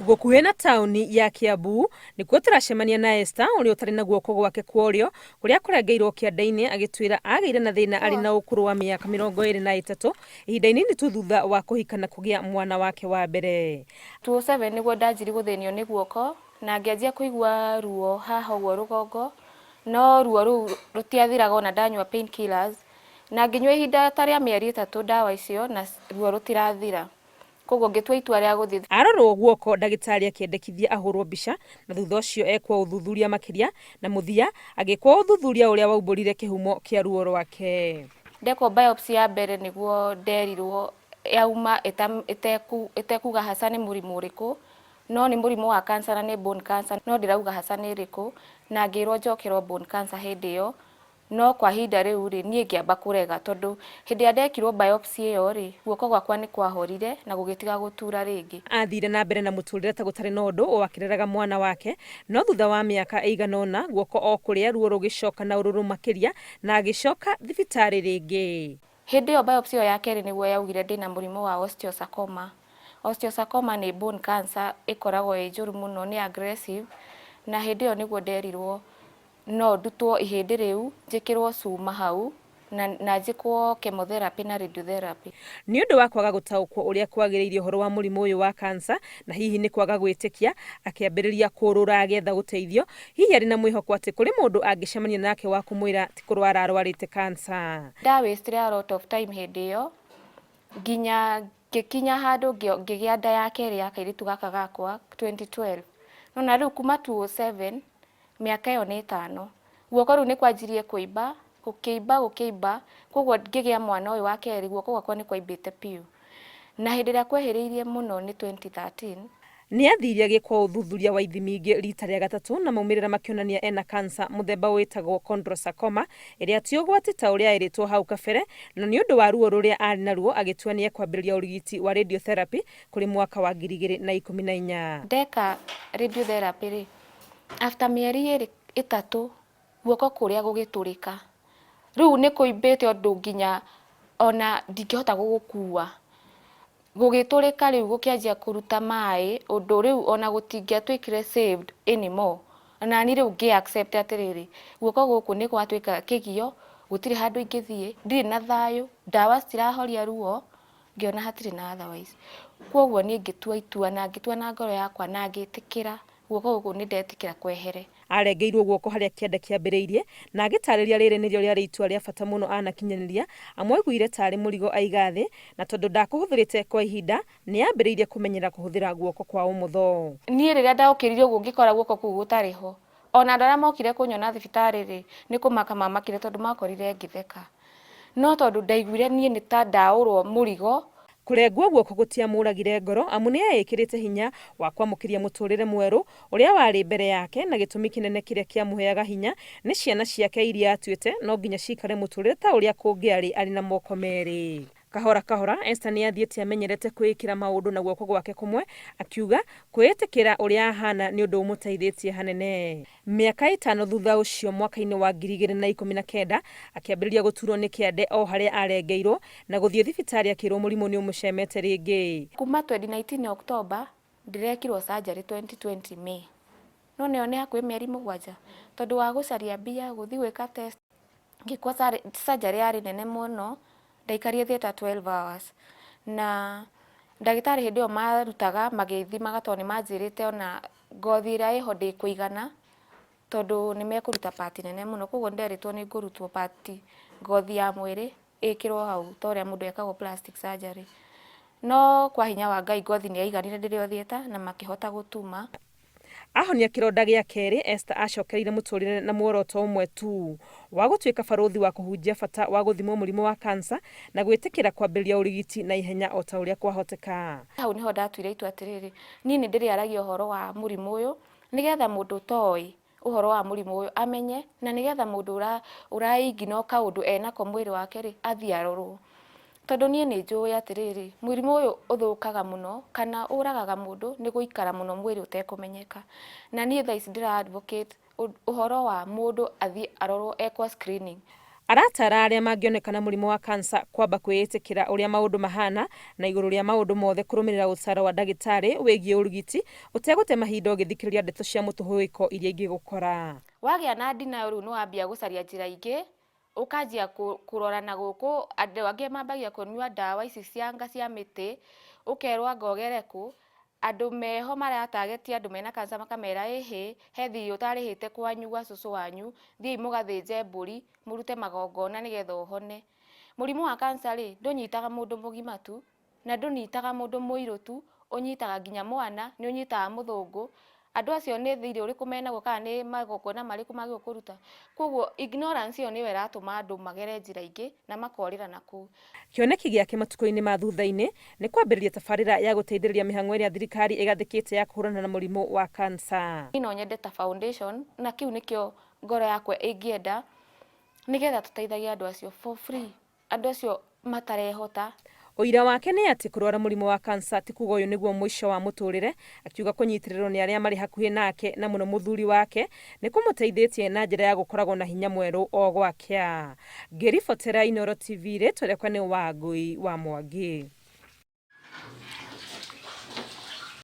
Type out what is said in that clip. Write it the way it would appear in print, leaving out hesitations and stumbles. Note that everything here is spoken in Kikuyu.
Gũkuhĩ na taũni ya Kiambu nĩkuo tũracemania na Esther ũrĩa ũtarĩ na guoko gwake kwa ũrĩo kũrĩa kũrengeirwo kĩande-inĩ agĩtwĩra agĩire na thĩna arĩ na ũkũrũ wa mĩaka 23 ihinda inini tu thutha wa kũhika na kũgĩa mwana wake wa mbere. 2007 nĩguo ndanjiri gũthĩnio nĩ guoko na ngĩanjia kũigua ruo haha ũguo rũgongo, no ruo rũu rũtiathiraga ona ndanyua painkillers, na nginyua ihinda ta rĩa mĩeri 3 ndawa icio na ruo rũtirathira. Koguo ngĩtua itua rĩa gũthiĩ. Arorwo guoko ndagĩtarĩ akĩendekithia ahũrwo mbica na thutha ũcio ekwo ũthuthuria makĩria na mũthia agĩkwo ũthuthuria ũrĩa waumbũrire kĩhumo kĩa ruo rwake. Ndekwo biopsy ya mbere nĩguo nderirwo yauma ĩtekuga haca nĩ mũrimũ ũrĩkũ, no nĩ mũrimũ wa cancer na nĩ bone cancer, no ndirauga haca nĩ ĩrĩkũ, na ngĩrwo njokerwo bone cancer hĩndĩ ĩyo. No kwa hinda rĩu rĩ niĩ ngĩamba kũrega tondũ hĩndĩ ya ndekirwo biopsy ĩyo rĩ guoko gwakwa nĩ kwahorire na gũgĩtiga gũtura rĩngĩ. Athire na mbere na mũtũrĩre ta gũtarĩ na ũndũ o akĩreraga mwana wake, no thutha wa mĩaka ĩigana ũna guoko o kũrĩa ruo rũgĩcoka na ũrũrũ makĩria na agĩcoka thibitarĩ rĩngĩ. Hĩndĩ ĩyo biopsy ĩyo ya kerĩ nĩguo yaugire ndĩna mũrimũ wa osteosarcoma. Osteosarcoma nĩ bone cancer ĩkoragwo ĩ njũru mũno, nĩ aggressive, na hĩndĩ ĩyo nĩguo nderirwo no ndutwo ihĩndĩ rĩu njĩkĩrwo cuma hau na njĩkwo chemotherapy na radiotherapy. Nĩ ũndũ wa kwaga gũtaũkwo ũrĩa kwagĩrĩire ũhoro wa mũrimũ ũyũ wa cancer na hihi nĩ kwaga gwĩtĩkia, akĩambĩrĩria kũrũra agĩetha ũteithio, hihi arĩ na mwĩhoko atĩ kũrĩ mũndũ angĩcemania nake wa kũmwĩra ti kũrwara arwarĩte cancer. Nda wasted a lot of time hĩndĩ ĩyo nginya ngĩkinya handũ ngĩgĩa nda ya kerĩ ya kairĩtu gaka gakwa 2012. No na rĩu kuma 2007 mĩaka ĩyo nĩ 5 guoko rĩu nĩ kwanjirie gũkĩimba, koguo ngĩgĩa mwana ũyũ wa kerĩ guoko gwakwa nĩ kwaimbĩte piũ, na hĩndĩ ĩrĩa kwehĩrĩirie mũno nĩ 2013. Nĩ athiire agĩkwo ũthuthuria wa ithimi ingĩ rita rĩa gatatũ na maumĩrĩra makĩonania ena cancer mũthemba wĩtagwo chondrosarcoma ĩrĩa ti ũgwati ta ũrĩa erĩtwo hau kabere, na nĩ ũndũ wa ruo rũrĩa arĩ naruo agĩtua nĩ ekwambĩrĩria ũrigiti wa radiotherapy kũrĩ mwaka wa 2014. Ndeka radiotherapy rĩ after mĩeri 3 guoko kũrĩa gũgĩtũrĩka, rĩu nĩ kũimbĩte ũndũ nginya ona ndingĩhota gũgũkua, gũgĩtũrĩka rĩu gũkĩanjia kũruta maĩ ũndũ rĩu ona gũtingĩatuĩkire saved anymore, na niĩ rĩu ngĩ accept atĩrĩrĩ guoko gũkũ nĩ gwatuĩka kĩgio, gũtirĩ handũ ingĩthiĩ, ndirĩ na thayũ, ndawa citirahoria ruo, ngĩona hatirĩ na otherwise. Koguo niĩ ngĩtua itua na ngĩtua na ngoro yakwa na ngĩtĩkĩra guoko gũkũ nĩ ndetĩkĩra kwehere. Arengeirwo guoko harĩa kĩande kĩambĩrĩirie na agĩtarĩria rĩrĩ nĩrĩo rĩarĩ itua rĩa bata mũno anakinyanĩria, amu aiguire tarĩ mũrigo aiga thĩ, na tondũ ndakũhũthĩrĩte kwa ihinda nĩ ambĩrĩirie kũmenyera kũhũthĩra guoko kwa ũmotho. Niĩ rĩrĩa ndaũkĩrire ũguo ngĩkora guoko kũu gũtarĩ ho, ona andũ arĩa mokire kũnyona thibitarĩ rĩ nĩ kũmaka mamakire tondũ makorire ngĩtheka, no tondũ ndaiguire niĩ nĩ ta ndaũrwo mũrigo. Kũrengwo guoko gũtiamũragire ngoro, amu nĩ ekĩrĩte hinya wa kwamũkĩria mũtũrĩre mwerũ ũrĩa warĩ mbere yake, na gĩtũmi kĩnene kĩrĩa kĩamũheaga hinya nĩ ciana ciake iria atuĩte no nginya cikare mũtũrĩre ta ũrĩa kũngĩarĩ arĩ na moko merĩ. Kahora kahora Esther nĩ athiĩte amenyerete kwĩĩkĩra maũndũ na guoko gwake kũmwe, akiuga kwĩĩtĩkĩra ũrĩa ahana nĩ ũndũ ũmũteithĩtie hanene. Mĩaka 5 thutha ũcio mwaka-inĩ wa 2019 akĩambĩrĩria gũturwo nĩ kĩande o harĩa arengeirwo na gũthiĩ thibitarĩ akĩrwo mũrimũ nĩ ũmũcemete rĩngĩ. Kuma 2019 October ndirekirwo surgery 2020 May, no nĩyo nĩ hakuhĩ mĩeri 7 tondũ wa gũcaria mbia gũthiĩ gwĩka test. Ngĩkwo surgery yarĩ nene mũno, ndaikarire theater 12 hours, na ndagĩtarĩ hĩndĩ ĩyo marutaga magĩthimaga tondũ nĩ manjĩrĩte ona ngothi ĩrĩa ĩho ndĩkũigana tondũ nĩ mekũruta part nene mũno, koguo nderĩtwo nĩ ngũrutwo part ngothi ya mwĩrĩ ĩkĩrwo hau ta ũrĩa mũndũ ekagwo plastic surgery, no kwa hinya wa Ngai ngothi nĩ yaiganire ndĩrĩ o theater na makĩhota gũtuma. Ahonia kĩronda gĩa kerĩ, Esther acokereire mũtũrĩre na muoroto ũmwe tu wa gũtuĩka barũthi wa kũhunjia bata wa gũthimwo mũrimũ wa cancer na gwĩtĩkĩra kwambĩrĩria ũrigiti na ihenya o ta ũrĩa kwahoteka. Hau niho ndatuire itua atĩrĩrĩ, niĩ nĩ ndĩrĩaragia ũhoro wa mũrimũ ũyũ nĩgetha mũndũ ũtoĩ ũhoro wa mũrimũ ũyũ amenye, na nĩgetha mũndũ ũraigina kaũndũ enako mwĩrĩ wake rĩ athiĩ arorwo, tondũ niĩ nĩ njũĩ atĩrĩrĩ mũrimũ ũyũ ũthũkaga mũno kana ũragaga mũndũ nĩ gũikara mũno mwĩrĩ ũtekũmenyeka, na niĩ thaa ici ndĩra advocate ũhoro wa mũndũ athiĩ arorwo ekwo screening. Aratara aria mangionekana mũrimũ wa kansa kwamba kwĩĩtĩkĩra ũrĩa maũndũ mahana na igũrũ rĩa maũndũ mothe kũrũmĩrĩra ũtaaro wa ndagĩtarĩ wĩgiĩ ũrigiti ũtegũte mahinda ũgĩthikĩrĩria ndeto cia mũtũrũrũko iria ingĩgũkora. Wagĩa na ndinayo rĩu nĩ wambia gũcaria njĩra ingĩ, ũkanjia kũrora na gũkũ, andũ angĩ mambagia kũnyua ndawa ici cia mĩtĩ, ũkerwo anga ũgere kũ. Andũ meho maratagetia andũ mena kansa makamera ĩhĩ, he thirĩ ũtarĩhĩte kwanyu gwa cũcũ wanyu, thiĩi mũgathĩnje mbũri, mũrute magongona nĩgetha ũhone. Mũrimũ wa kansa rĩ, ndũnyitaga mũndũ mũgima tu, na ndũnyitaga mũndũ mũirũ tu, ũnyitaga nginya mwana, nĩ ũnyitaga mũthũngũ. Andũ acio nĩ thirĩ ũrĩkũ menagwo kana nĩ magongona marĩkũ magĩrĩirwo kũruta. Koguo ignorance ĩyo nĩyo ĩratũma andũ magere njĩra ingĩ na makorĩra nakũu. Kĩoneki gĩake matukũ-inĩ ma thutha-inĩ nĩ kwambĩrĩria tabarĩra ya gũteithĩrĩria mĩhang'o ĩrĩa thirikari ĩgathĩkĩte ya kũhũrana na mũrimũ wa kansa. No nyende ta foundation, na kĩu nĩkĩo ngoro yakwa ĩngĩenda, nĩgetha tũteithagie andũ acio for free, andũ acio matarehota. Ũira wake nĩ atĩ kũrwara mũrimũ wa kansa ti kuga ũyũ nĩguo mũico wa mũtũrĩre, akiuga kũnyitĩrĩrwo nĩ arĩa marĩ hakuhĩ nake na mũno mũthuri wake nĩ kũmũteithĩtie na njĩra ya gũkoragwo na hinya mwerũ o gwakĩa. Ngĩribotera Inooro TV, rĩtwa rĩakwa nĩ Wangũi wa Mwangi.